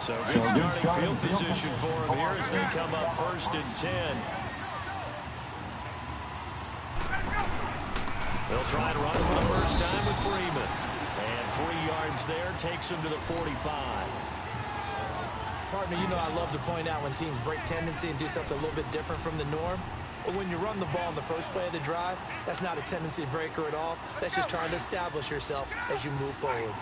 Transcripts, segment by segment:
So good starting field position for them here as they come up 1st and 10. They'll try to run for the first time with Freeman. And 3 yards there takes him to the 45. Partner, you know I love to point out when teams break tendency and do something a little bit different from the norm. But when you run the ball in the first play of the drive, that's not a tendency breaker at all. That's just trying to establish yourself as you move forward.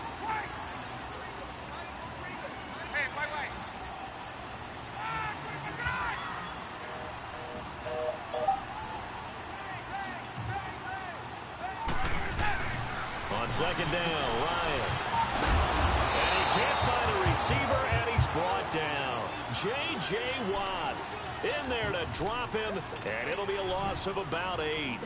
On 2nd down, Ryan. And he can't find a receiver, and he's brought down. J.J. Watt in there to drop him, and it'll be a loss of about 8.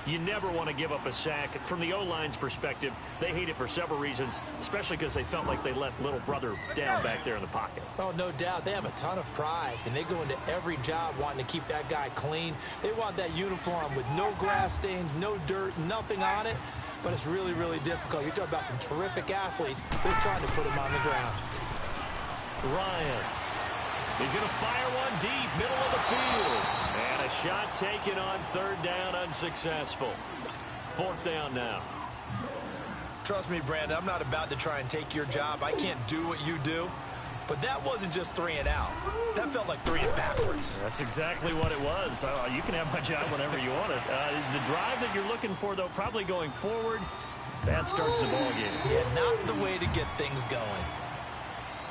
You never want to give up a sack. From the O-line's perspective, they hate it for several reasons, especially because they felt like they let little brother down back there in the pocket. Oh, no doubt. They have a ton of pride, and they go into every job wanting to keep that guy clean. They want that uniform with no grass stains, no dirt, nothing on it. But it's really, really difficult. You're talking about some terrific athletes. They're trying to put him on the ground. Ryan. He's going to fire one deep, middle of the field. And a shot taken on 3rd down, unsuccessful. 4th down now. Trust me, Brandon, I'm not about to try and take your job. I can't do what you do. But that wasn't just 3 and out. That felt like 3 and backwards. That's exactly what it was. You can have my job whenever you want it. The drive that you're looking for, though, probably going forward, that starts the ball game. Yeah, not the way to get things going.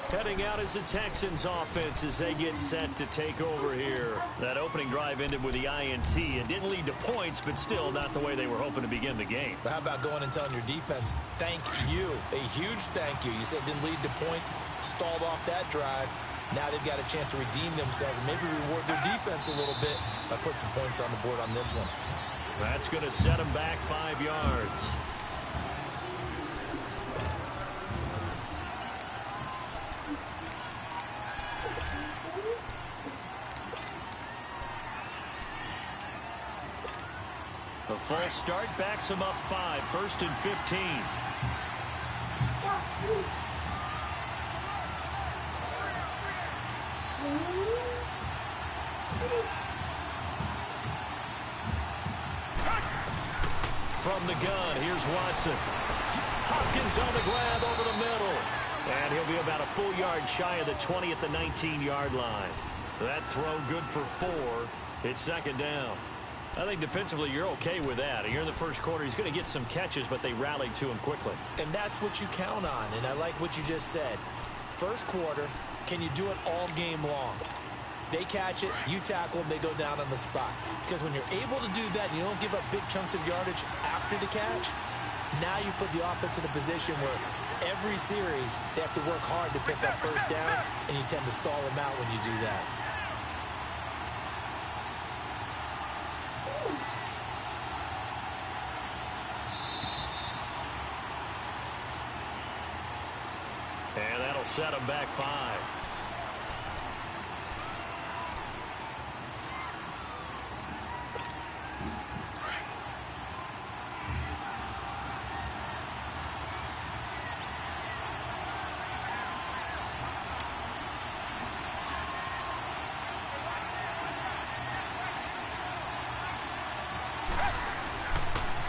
Heading out is the Texans offense as they get set to take over here. That opening drive ended with the INT. It didn't lead to points, but still not the way they were hoping to begin the game. But how about going and telling your defense, thank you, a huge thank you. You said it didn't lead to points, stalled off that drive. Now they've got a chance to redeem themselves and maybe reward their defense a little bit by putting some points on the board on this one. That's going to set them back 5 yards. A false start backs him up 5, 1st and 15. From the gun, here's Watson. Hopkins on the grab over the middle. And he'll be about a full yard shy of the 20 at the 19-yard line. That throw good for 4. It's 2nd down. I think defensively you're okay with that. Here in the first quarter, he's going to get some catches, but they rallied to him quickly. And that's what you count on, and I like what you just said. First quarter, can you do it all game long? They catch it, you tackle them, they go down on the spot. Because when you're able to do that, you don't give up big chunks of yardage after the catch, now you put the offense in a position where every series they have to work hard to pick up first downs, and you tend to stall them out when you do that. And that'll set them back 5.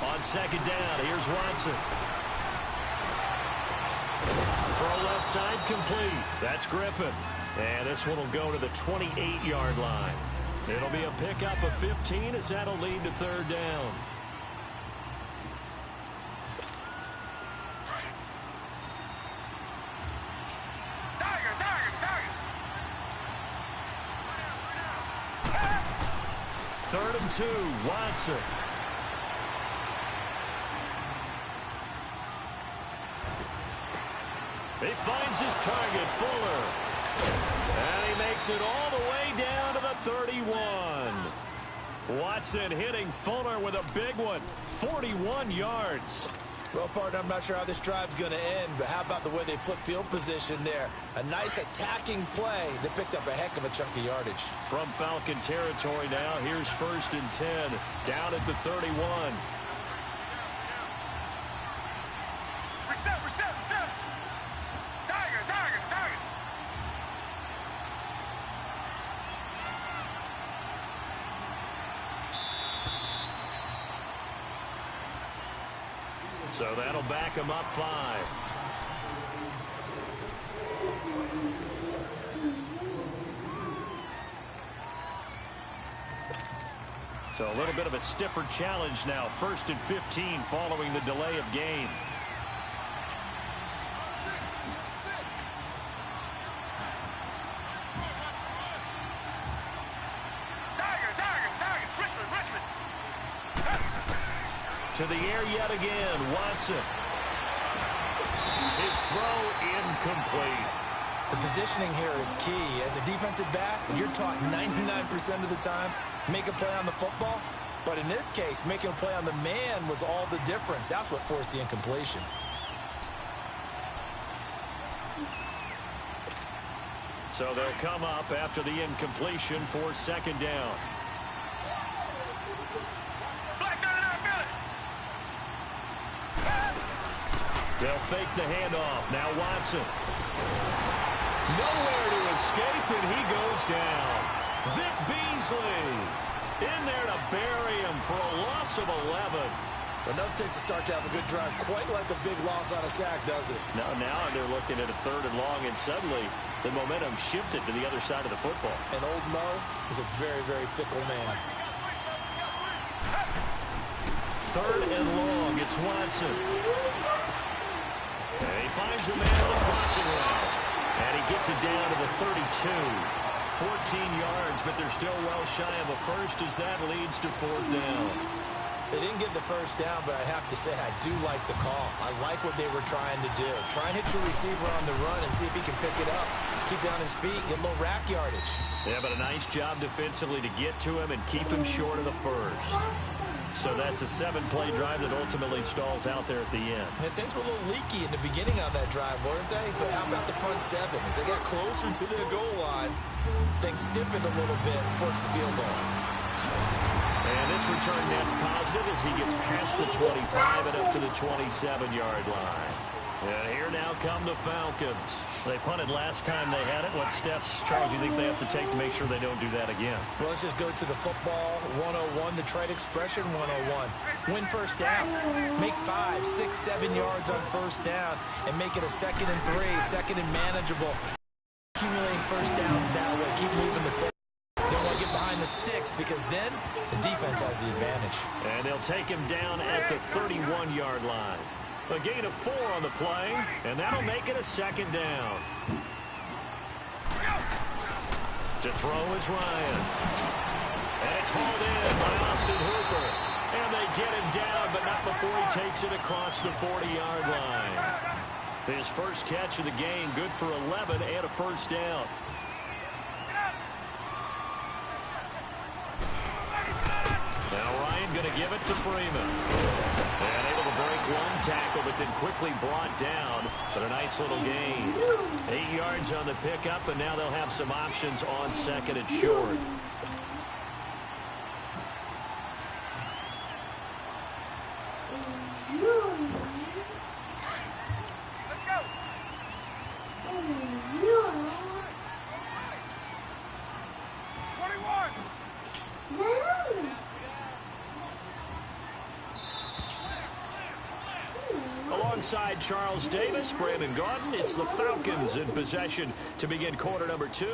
On 2nd down, here's Watson. Throw left side complete. That's Griffin. And this one will go to the 28-yard line. It'll be a pickup of 15 as that'll lead to 3rd down. Third and 2, Watson. He finds his target, Fuller. And he makes it all the way down to the 31. Watson hitting Fuller with a big one, 41 yards. Well, partner, I'm not sure how this drive's going to end, but how about the way they flipped field position there? A nice attacking play that picked up a heck of a chunk of yardage. From Falcon territory now, here's 1st and 10, down at the 31. So that'll back him up 5. So a little bit of a stiffer challenge now. 1st and 15 following the delay of game. To the air yet again, Watson. His throw incomplete. The positioning here is key. As a defensive back, you're taught 99% of the time, make a play on the football. But in this case, making a play on the man was all the difference. That's what forced the incompletion. So they'll come up after the incompletion for 2nd down. They'll fake the handoff. Now Watson. Nowhere to escape, and he goes down. Vic Beasley in there to bury him for a loss of 11. Enough takes a start to have a good drive. Quite like a big loss on a sack, does it? Now they're looking at a 3rd and long, and suddenly the momentum shifted to the other side of the football. And old Mo is a very, very fickle man. 3rd and long. It's Watson. And he finds a man on the crossing route. And he gets it down to the 32. 14 yards, but they're still well shy of a first as that leads to 4th down. They didn't get the first down, but I have to say I do like the call. I like what they were trying to do. Try and hit your receiver on the run and see if he can pick it up. Keep it on his feet, get a little rack yardage. Yeah, but a nice job defensively to get to him and keep him short of the first. So that's a 7-play drive that ultimately stalls out there at the end. And things were a little leaky in the beginning on that drive, weren't they? But how about the front 7? As they got closer to their goal line, things stiffened a little bit and forced the field goal. And this return net's positive as he gets past the 25 and up to the 27-yard line. And here now come the Falcons. They punted last time they had it. What steps, Charles, you think they have to take to make sure they don't do that again? Well, let's just go to the football 101, the trite expression 101. Win first down. Make 5, 6, 7 yards on first down and make it a 2nd and 3, 2nd and manageable. Accumulating first downs that way. Keep moving the ball. Don't want to get behind the sticks because then the defense has the advantage. And they'll take him down at the 31-yard line. A gain of 4 on the play, and that'll make it a 2nd down. To throw is Ryan. And it's hauled in by Austin Hooper. And they get him down, but not before he takes it across the 40-yard line. His first catch of the game, good for 11 and a first down. Now Ryan going to give it to Freeman. And able to break one tackle, but then quickly brought down. But a nice little gain. 8 yards on the pickup, and now they'll have some options on 2nd and short. Alongside Charles Davis, Brandon Gaudin, it's the Falcons in possession to begin quarter number 2.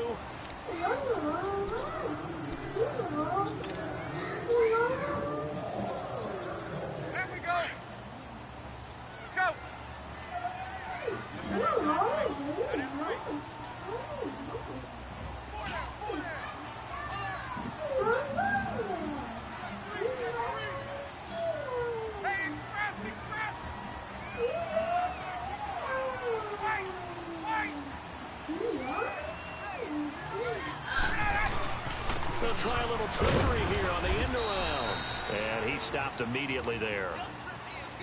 They'll try a little trickery here on the end around. And he stopped immediately there.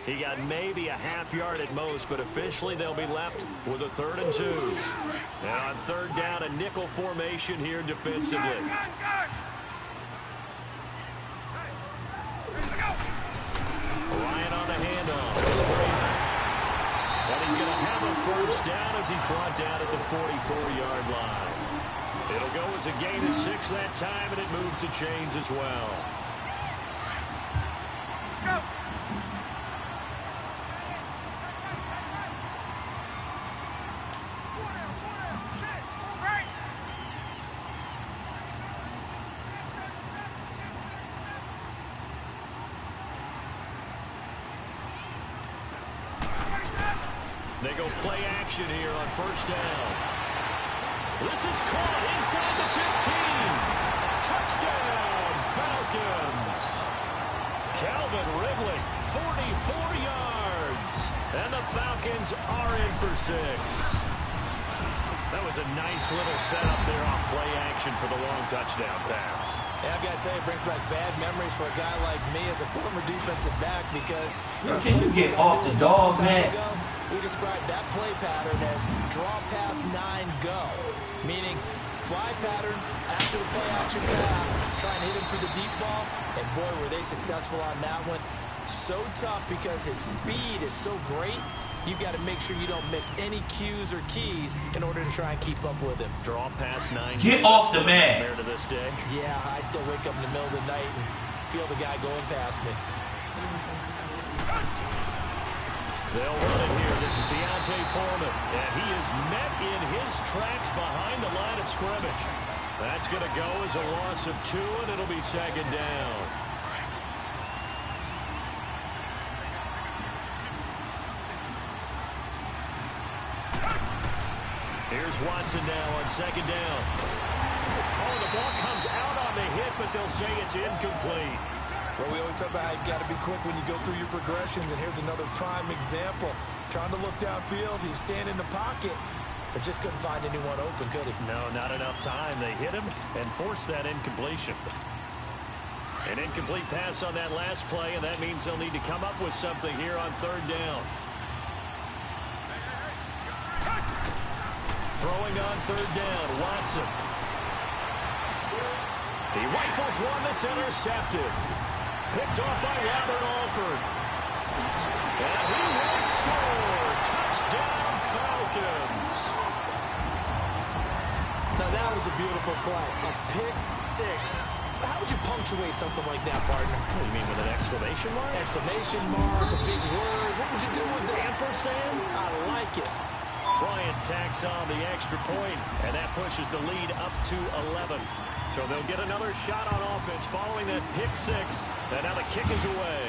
He got maybe a half yard at most, but officially they'll be left with a 3rd and 2. And on 3rd down, a nickel formation here defensively. Ryan on the handoff. And he's going to have a first down as he's brought down at the 44-yard line. It'll go as a gain of 6 that time, and it moves the chains as well. They go play action here on first down. This is caught inside the 15. Touchdown, Falcons. Calvin Ridley, 44 yards. And the Falcons are in for 6. That was a nice little setup there on play action for the long touchdown pass. Yeah, I've got to tell you, it brings back bad memories for a guy like me as a former defensive back because... Can you get off the dog, man? We described that play pattern as draw pass 9 go, meaning fly pattern after the play action pass, try and hit him for the deep ball, and boy, were they successful on that one. So tough because his speed is so great. You've got to make sure you don't miss any cues or keys in order to try and keep up with him. Draw pass 9. Get off the man. Compared to this day. Yeah, I still wake up in the middle of the night and feel the guy going past me. They'll run it here. This is Deontay Foreman. And he is met in his tracks behind the line of scrimmage. That's going to go as a loss of 2, and it'll be second down. Here's Watson now on second down. Oh, the ball comes out on the hit, but they'll say it's incomplete. Well, we always talk about how you've got to be quick when you go through your progressions, and here's another prime example. Trying to look downfield, he was standing in the pocket, but just couldn't find anyone open, could he? No, not enough time. They hit him and forced that incompletion. An incomplete pass on that last play, and that means they'll need to come up with something here on third down. Throwing on third down, Watson. He rifles one that's intercepted. Picked off by Robert Alford. And he will score. Touchdown, Falcons. Now that was a beautiful play. A pick 6. How would you punctuate something like that, partner? What do you mean, with an exclamation mark? Exclamation mark, a big word. What would you do with the ampersand? I like it. Bryant tacks on the extra point, and that pushes the lead up to 11. So they'll get another shot on offense following that pick 6. And now the kick is away.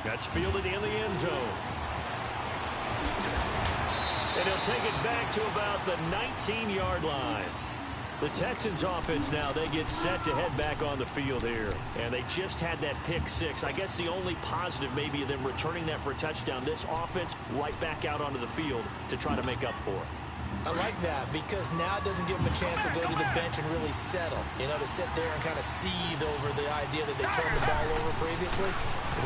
That's fielded in the end zone. And he'll take it back to about the 19-yard line. The Texans offense now, they get set to head back on the field here. And they just had that pick 6. I guess the only positive maybe of them returning that for a touchdown. This offense right back out onto the field to try to make up for it. I like that because now it doesn't give them a chance to go to the bench and really settle. You know, to sit there and kind of seethe over the idea that they turned the ball over previously.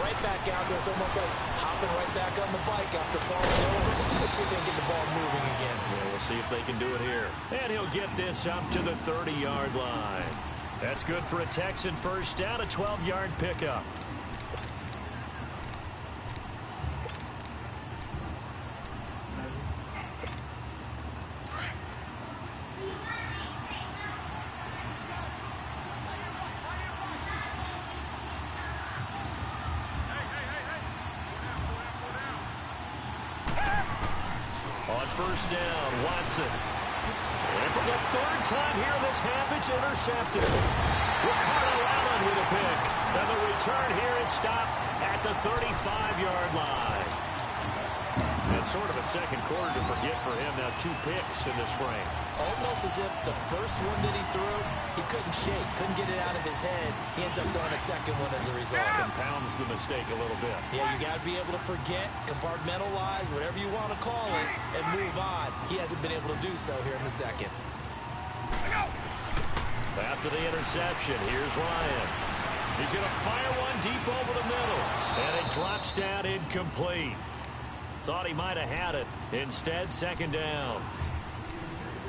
Right back out there. It's almost like hopping right back on the bike after falling over. Let's see if they can get the ball moving again. Yeah, we'll see if they can do it here. And he'll get this up to the 30-yard line. That's good for a Texan first down, a 12-yard pickup. First down, Watson. And for the third time here in this half, it's intercepted. Ricardo Allen with a pick. And the return here is stopped at the 35-yard line. It's sort of a second quarter to forget for him. Now 2 picks in this frame. Almost as if the first one that he threw, he couldn't shake, couldn't get it out of his head. He ends up throwing a second one as a result. Compounds the mistake a little bit. Yeah, you got to be able to forget, compartmentalize, whatever you want to call it, and move on. He hasn't been able to do so here in the second. After the interception, here's Ryan. He's going to fire one deep over the middle, and it drops down incomplete. Thought he might have had it. Instead, second down.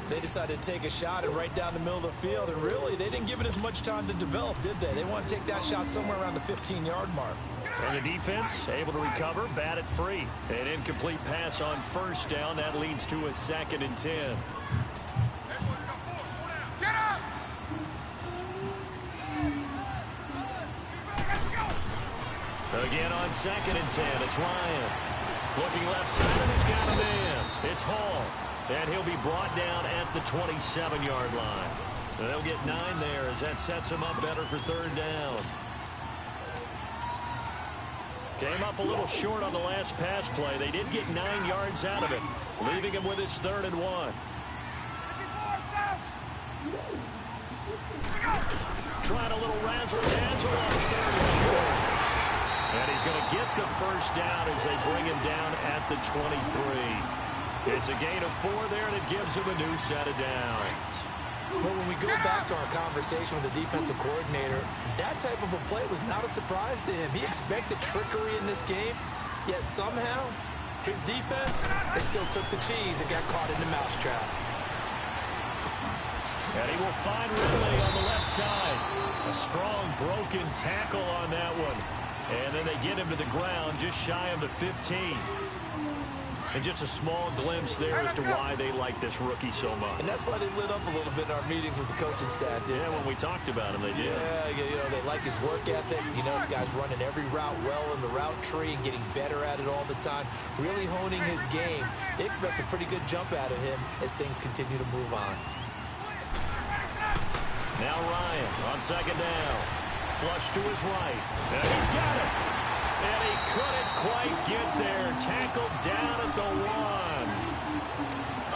They decided to take a shot and right down the middle of the field, and really, they didn't give it as much time to develop, did they? They want to take that shot somewhere around the 15-yard mark. And the defense able to recover, bat it free. An incomplete pass on first down. That leads to a 2nd and 10. Get up! Again on 2nd and 10, it's Ryan. Looking left side, and he's got a man. It's Hall. And he'll be brought down at the 27-yard line. They'll get 9 there as that sets him up better for third down. Came up a little short on the last pass play. They did get 9 yards out of it, leaving him with his 3rd and 1. Trying a little razzle-dazzle on 3rd and short. And he's going to get the first down as they bring him down at the 23. It's a gain of 4 there, and it gives him a new set of downs. But when we go back to our conversation with the defensive coordinator, that type of a play was not a surprise to him. He expected trickery in this game, yet somehow his defense, they still took the cheese and got caught in the mousetrap. And he will find Ridley on the left side. A strong broken tackle on that one. And then they get him to the ground just shy of the 15. And just a small glimpse there as to why they like this rookie so much. And that's why they lit up a little bit in our meetings with the coaching staff, didn't they? When we talked about him, they did. Yeah, you know, they like his work ethic. You know, this guy's running every route well in the route tree and getting better at it all the time, really honing his game. They expect a pretty good jump out of him as things continue to move on. Now Ryan on 2nd down. Flush to his right. And he's got it. And he couldn't quite get there. Tackled down at the 1.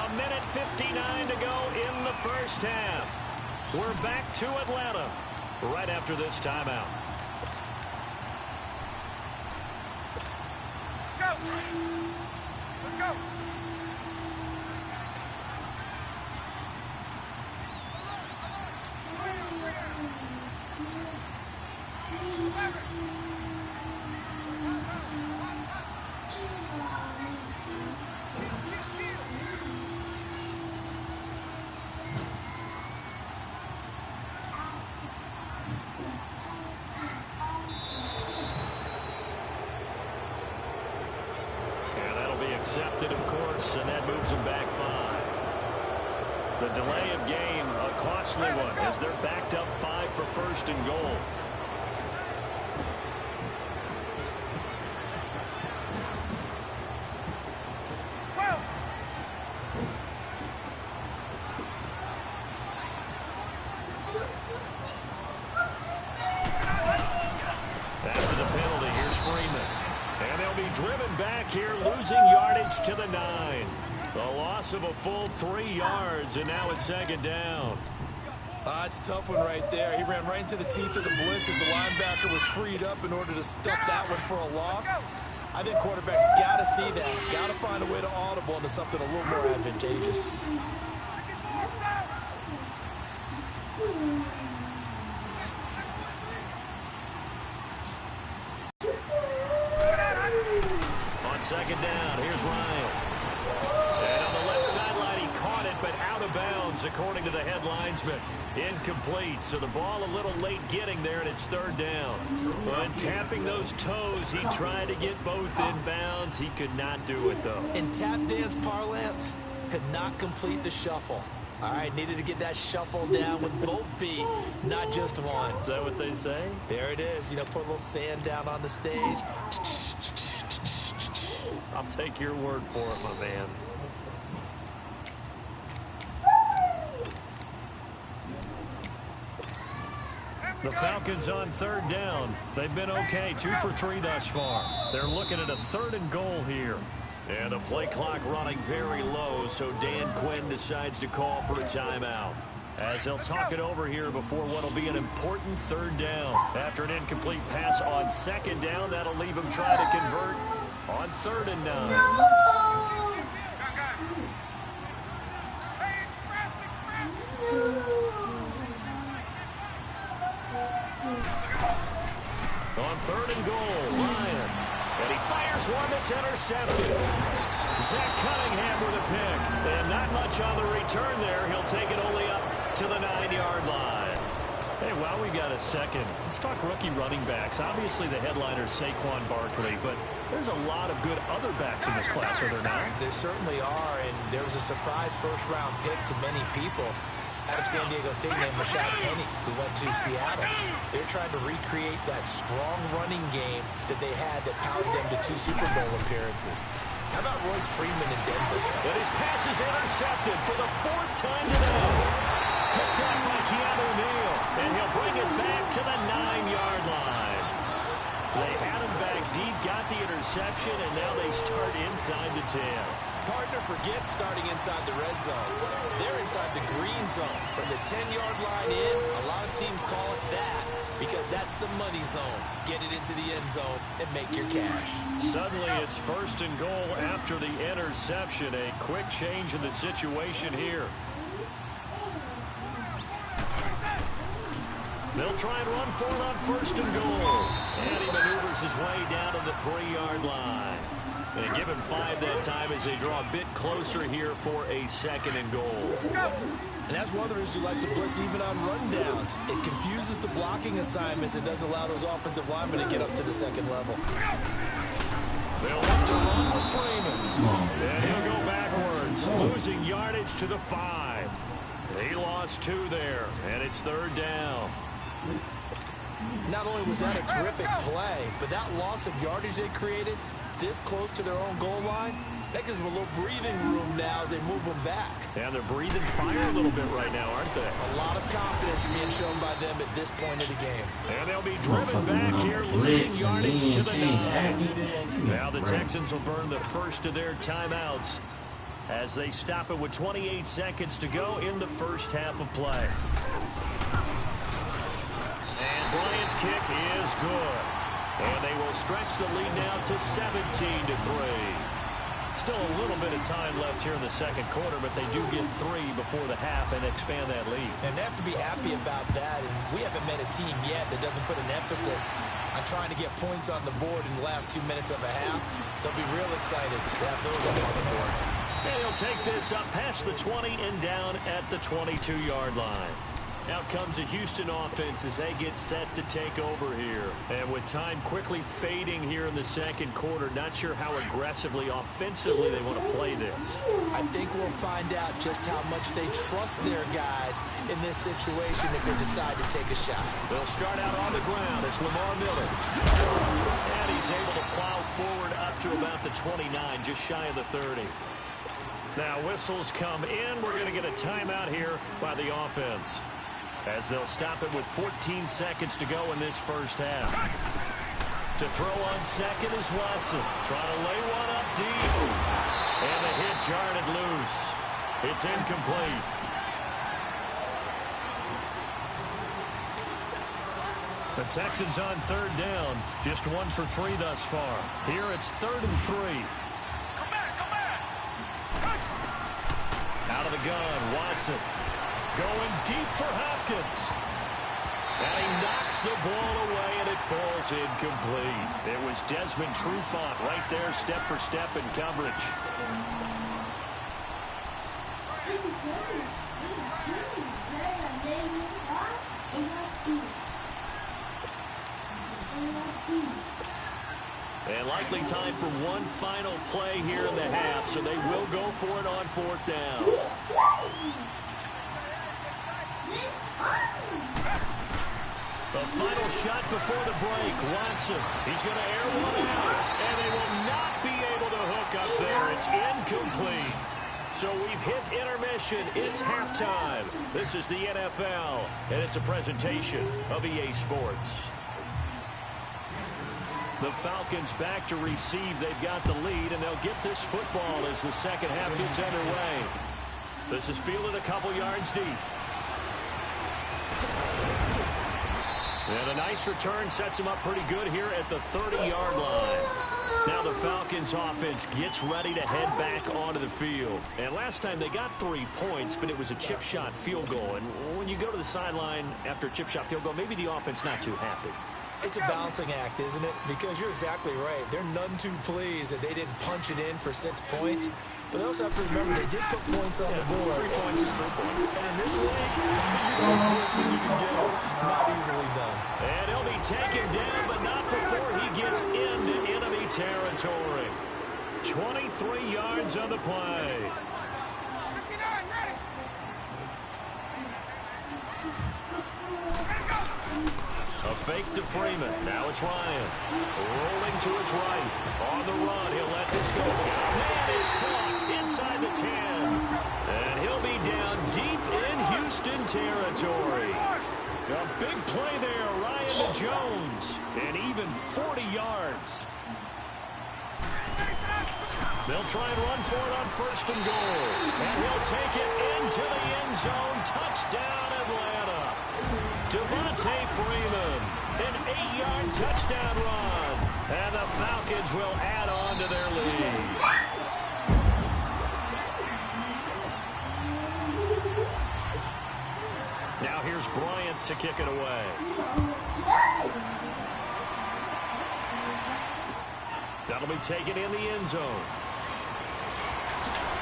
A minute 59 to go in the first half. We're back to Atlanta right after this timeout. Let's go. Let's go. Accepted, of course, and that moves them back 5. The delay of game, a costly one, as they're backed up 5 for 1st and goal. After the penalty, here's Freeman. And they'll be driven back here, losing yardage to the 9. The loss of a full 3 yards, and now it's 2nd down. It's a tough one right there. He ran right into the teeth of the blitz as the linebacker was freed up in order to stuff that one for a loss. I think quarterbacks got to see that. Got to find a way to audible into something a little more advantageous. On 2nd down, here's Ryan. And on the left sideline, he caught it, but out of bounds, according to the head linesman. Incomplete, so the ball a little late getting there, and it's 3rd down. When tapping those toes, he tried to get both in bounds. He could not do it, though. In tap dance parlance, could not complete the shuffle. All right, needed to get that shuffle down with both feet, not just one. Is that what they say? There it is. You know, put a little sand down on the stage. I'll take your word for it, my man. The Falcons on 3rd down. They've been okay, 2 for 3 thus far. They're looking at a 3rd and goal here. And the play clock running very low, so Dan Quinn decides to call for a timeout. As they'll talk it over here before what will be an important 3rd down. After an incomplete pass on 2nd down, that'll leave him trying to convert on 3rd and 9. On 3rd and goal, Ryan. And he fires one that's intercepted. Zach Cunningham with a pick. And not much on the return there. He'll take it only up to the 9-yard line. Hey, while we got a second, let's talk rookie running backs. Obviously, the headliner is Saquon Barkley, but there's a lot of good other backs in this class, are there not? There certainly are, and there was a surprise first-round pick to many people out of San Diego State named Rashad Penny, who went to Seattle. They're trying to recreate that strong running game that they had that powered them to 2 Super Bowl appearances. How about Royce Freeman in Denver? But his pass is intercepted for the 4th time today. Picked up by Keanu Neal, and he'll bring it back to the 9-yard line. They had him back deep, got the interception, and now they start inside the 10. Partner forgets starting inside the red zone. They're inside the green zone. From the 10-yard line in, a lot of teams call it that because that's the money zone. Get it into the end zone and make your cash. Suddenly it's 1st and goal after the interception. A quick change in the situation here. They'll try and run for it on 1st and goal. And he maneuvers his way down to the 3-yard line. They give him 5 that time as they draw a bit closer here for a 2nd and goal. And that's one of the reasons you like to blitz even on rundowns. It confuses the blocking assignments. It doesn't allow those offensive linemen to get up to the 2nd level. They'll look to run with Freeman. And he'll go backwards, losing yardage to the 5. He lost 2 there, and it's 3rd down. Not only was that a terrific play, but that loss of yardage they created this close to their own goal line, that gives them a little breathing room now as they move them back. And they're breathing fire a little bit right now, aren't they? A lot of confidence being shown by them at this point of the game. And they'll be driven back here, losing yardage to the 9. Now the Texans will burn the first of their timeouts as they stop it with 28 seconds to go in the first half of play. And Bryant's kick is good. And they will stretch the lead now to 17-3. Still a little bit of time left here in the 2nd quarter, but they do get 3 before the half and expand that lead. And they have to be happy about that. And we haven't met a team yet that doesn't put an emphasis on trying to get points on the board in the last 2 minutes of a half. They'll be real excited to have those up on the board. And he'll take this up past the 20 and down at the 22-yard line. Out comes the Houston offense as they get set to take over here. And with time quickly fading here in the 2nd quarter, not sure how aggressively, offensively they want to play this. I think we'll find out just how much they trust their guys in this situation if they decide to take a shot. They'll start out on the ground. It's Lamar Miller. And he's able to plow forward up to about the 29, just shy of the 30. Now whistles come in. We're going to get a timeout here by the offense, as they'll stop it with 14 seconds to go in this first half. To throw on 2nd is Watson. Trying to lay one up deep. And the hit jarred it loose. It's incomplete. The Texans on 3rd down. Just 1 for 3 thus far. Here it's 3rd and 3. Come back! Out of the gun, Watson. Going deep for Hopkins. And he knocks the ball away, and it falls incomplete. It was Desmond Trufant right there, step for step in coverage. And likely time for one final play here in the half, so they will go for it on 4th down. The final shot before the break. Watson, he's going to air one out, and they will not be able to hook up there. It's incomplete. So we've hit intermission. It's halftime. This is the NFL, and it's a presentation of EA Sports. The Falcons back to receive. They've got the lead, and they'll get this football as the 2nd half gets underway. This is fielded a couple yards deep. And a nice return sets him up pretty good here at the 30-yard line. Now the Falcons offense gets ready to head back onto the field. And last time they got 3 points, but it was a chip shot field goal. And when you go to the sideline after a chip shot field goal, maybe the offense not too happy. It's a balancing act, isn't it? Because you're exactly right. They're none too pleased that they didn't punch it in for 6 points. But they also have to remember they did put points on the board. 3 points is 3 points. And in this league, you take points when you can get them. Not easily done. And he'll be taken down, but not before he gets into enemy territory. 23 yards on the play. 59, ready! Let's go! A fake to Freeman. Now it's Ryan. Rolling to his right. On the run. He'll let this go. Man is caught inside the 10. And he'll be down deep in Houston territory. A big play there, Ryan to Jones. And even 40 yards. They'll try and run for it on 1st and goal. And he'll take it into the end zone. Touchdown, Atlanta. Devontae Freeman, an 8-yard touchdown run. And the Falcons will add on to their lead. Now here's Bryant to kick it away. That'll be taken in the end zone.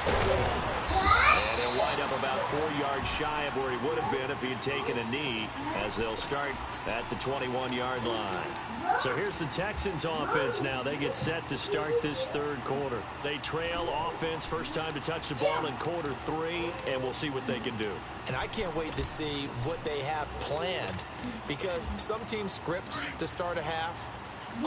And he'll wind up about 4 yards shy of where he would have been if he had taken a knee, as they'll start at the 21-yard line. So here's the Texans offense now. They get set to start this 3rd quarter. They trail offense, first time to touch the ball in quarter 3, and we'll see what they can do. And I can't wait to see what they have planned, because some teams script to start a half.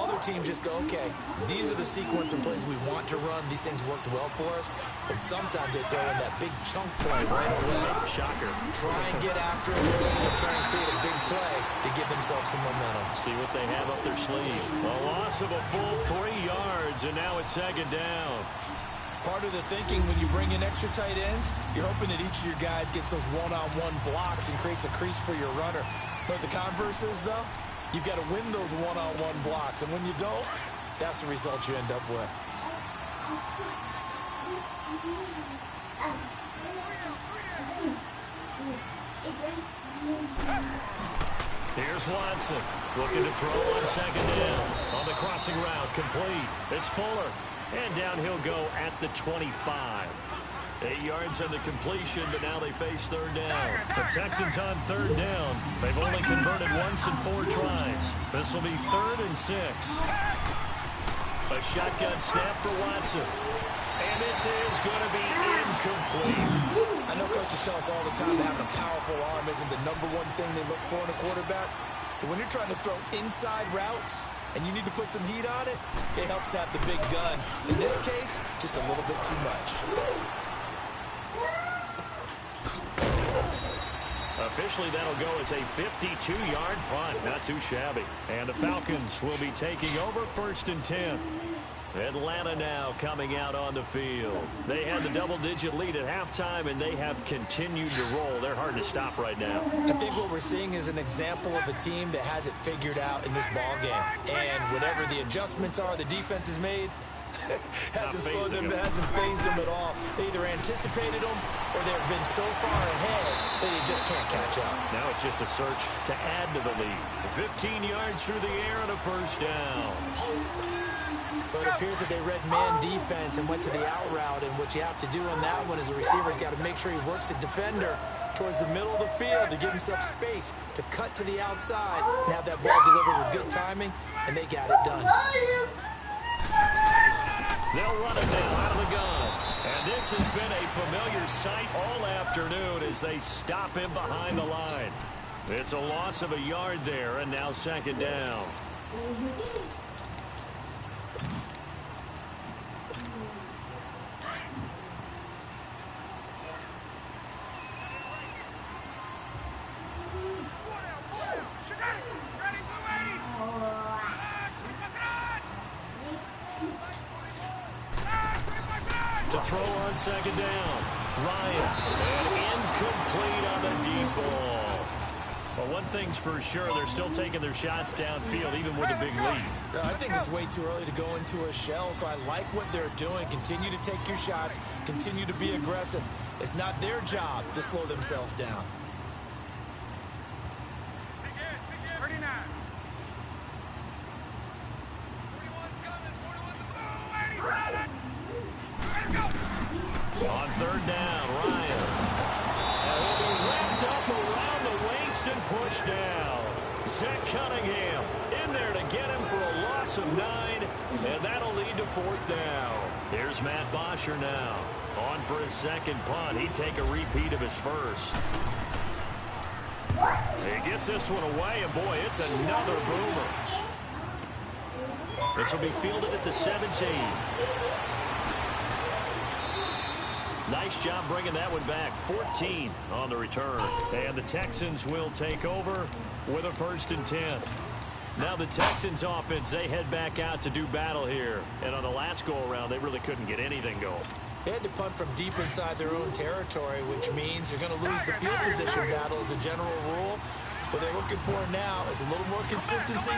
Other teams just go, okay, these are the sequence of plays we want to run. These things worked well for us. And sometimes they throw in that big chunk play right away. Shocker. Try and get after it and try and create a big play to give themselves some momentum. See what they have up their sleeve. A loss of a full 3 yards, and now it's 2nd down. Part of the thinking when you bring in extra tight ends, you're hoping that each of your guys gets those one-on-one blocks and creates a crease for your runner. But the converse is, though, you've got to win those one-on-one blocks. And when you don't, that's the result you end up with. Here's Watson looking to throw on 2nd down. On the crossing route, complete. It's Fuller. And down he'll go at the 25. 8 yards on the completion, but now they face 3rd down. The Texans on 3rd down. They've only converted once in 4 tries. This will be 3rd and 6. A shotgun snap for Watson. And this is going to be incomplete. I know coaches tell us all the time that having a powerful arm isn't the #1 thing they look for in a quarterback. But when you're trying to throw inside routes and you need to put some heat on it, it helps have the big gun. In this case, just a little bit too much. Officially, that'll go as a 52-yard punt. Not too shabby. And the Falcons will be taking over 1st and 10. Atlanta now coming out on the field. They had the double-digit lead at halftime, and they have continued to roll. They're hard to stop right now. I think what we're seeing is an example of a team that has it figured out in this ball game. And whatever the adjustments are the defense has made, hasn't slowed them, hasn't phased them at all. They either anticipated them or they've been so far ahead that they just can't catch up. Now it's just a search to add to the lead. 15 yards through the air and a 1st down. But it appears that they read man defense and went to the out route, and what you have to do on that one is the receiver's got to make sure he works the defender towards the middle of the field to give himself space to cut to the outside and have that ball delivered with good timing, and they got it done. They'll run it now out of the gun. And this has been a familiar sight all afternoon as they stop him behind the line. It's a loss of a yard there, and now 2nd down. To throw on 2nd down. Ryan. And incomplete on the deep ball. Well, one thing's for sure, they're still taking their shots downfield, even with a big lead. I think it's way too early to go into a shell, so I like what they're doing. Continue to take your shots. Continue to be aggressive. It's not their job to slow themselves down. 39. On 3rd down, Ryan. And will be wrapped up around the waist and pushed down. Zach Cunningham in there to get him for a loss of 9, and that'll lead to 4th down. Here's Matt Bosher now. On for his 2nd punt. He'd take a repeat of his 1st. He gets this one away, and boy, it's another boomer. This will be fielded at the 17. Nice job bringing that one back. 14 on the return. And the Texans will take over with a 1st and 10. Now the Texans offense, they head back out to do battle here. And on the last go-around, they really couldn't get anything going. They had to punt from deep inside their own territory, which means you're going to lose the field position battle as a general rule. What they're looking for now is a little more consistency,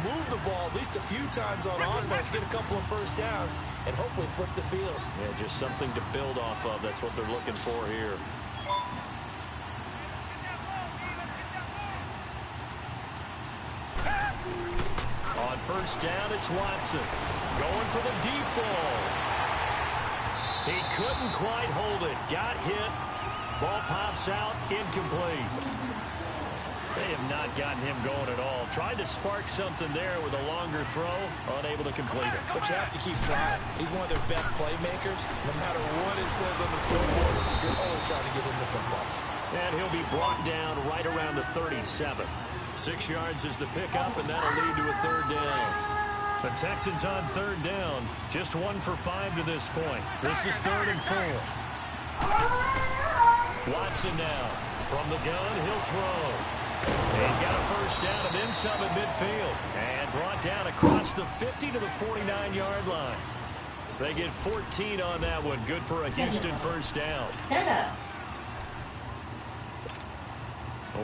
move the ball at least a few times on offense, get a couple of first downs, and hopefully flip the field. Yeah, just something to build off of. That's what they're looking for here. On 1st down, it's Watson. Going for the deep ball. He couldn't quite hold it. Got hit. Ball pops out. Incomplete. They have not gotten him going at all. Tried to spark something there with a longer throw. Unable to complete it. But you have to keep trying. He's one of their best playmakers. No matter what it says on the scoreboard, you're always trying to get him the football. And he'll be brought down right around the 37. 6 yards is the pickup, and that'll lead to a 3rd down. The Texans on 3rd down. Just 1 for 5 to this point. This is 3rd and 4. Watson now. From the gun, he'll throw. He's got a 1st down and then some at midfield. And brought down across the 50 to the 49-yard line. They get 14 on that one. Good for a Houston 1st down.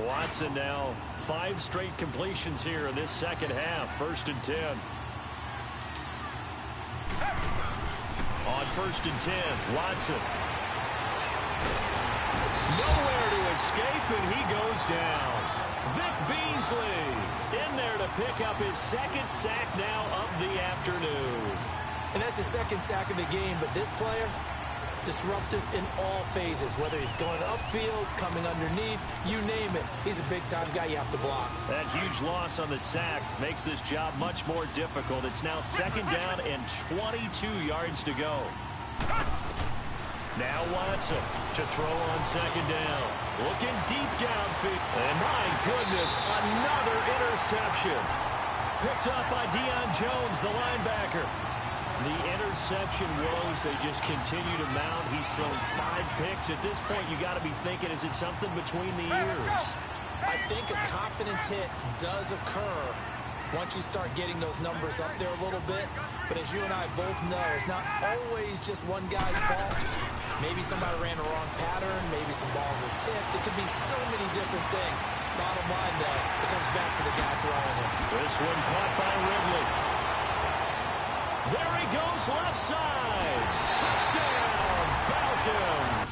Watson now 5 straight completions here in this 2nd half. 1st and 10. On 1st and 10, Watson. Nowhere to escape, and he goes down. Vic Beasley in there to pick up his 2nd sack now of the afternoon. And that's his 2nd sack of the game, but this player, disruptive in all phases, whether he's going upfield, coming underneath, you name it. He's a big-time guy you have to block. That huge loss on the sack makes this job much more difficult. It's now 2nd down and 22 yards to go. Now Watson to throw on 2nd down. Looking deep downfield. And my goodness, another interception. Picked up by Deion Jones, the linebacker. The interception woes, they just continue to mount. He's thrown 5 picks. At this point, you got to be thinking, is it something between the ears? I think a confidence hit does occur once you start getting those numbers up there a little bit. But as you and I both know, it's not always just one guy's fault. Maybe somebody ran the wrong pattern. Maybe some balls were tipped. It could be so many different things. Bottom line, though, it comes back to the guy throwing it. This one caught by Ridley. There he goes, left side. Touchdown, Falcons.